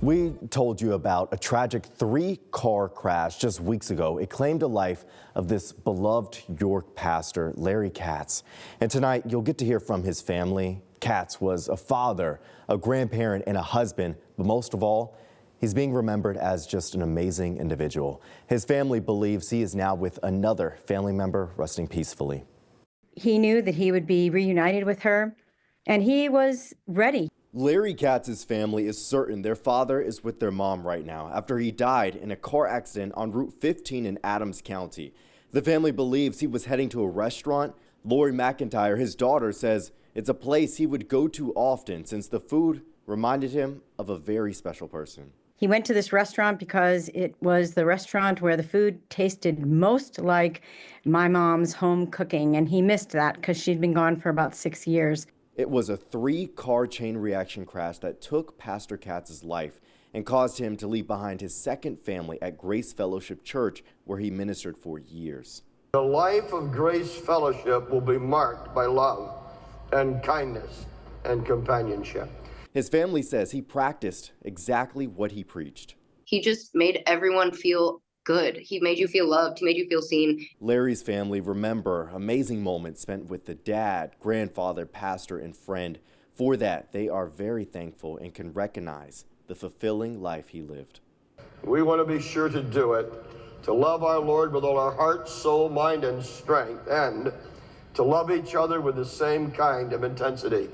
We told you about a tragic three-car crash just weeks ago. It claimed the life of this beloved York pastor, Larry Katz. And tonight, you'll get to hear from his family. Katz was a father, a grandparent, and a husband, but most of all, he's being remembered as just an amazing individual. His family believes he is now with another family member resting peacefully. He knew that he would be reunited with her, and he was ready. Larry Katz's family is certain their father is with their mom right now after he died in a car accident on Route 15 in Adams County. The family believes he was heading to a restaurant. Lori McIntyre, his daughter, says it's a place he would go to often since the food reminded him of a very special person. He went to this restaurant because it was the restaurant where the food tasted most like my mom's home cooking, and he missed that because she'd been gone for about 6 years. It was a three-car chain reaction crash that took Pastor Katz's life and caused him to leave behind his second family at Grace Fellowship Church, where he ministered for years. The life of Grace Fellowship will be marked by love and kindness and companionship. His family says he practiced exactly what he preached. He just made everyone feel good. He made you feel loved. He made you feel seen. Larry's family remember amazing moments spent with the dad, grandfather, pastor, and friend. For that, they are very thankful and can recognize the fulfilling life he lived. We want to be sure to do it, to love our Lord with all our heart, soul, mind, and strength, and to love each other with the same kind of intensity.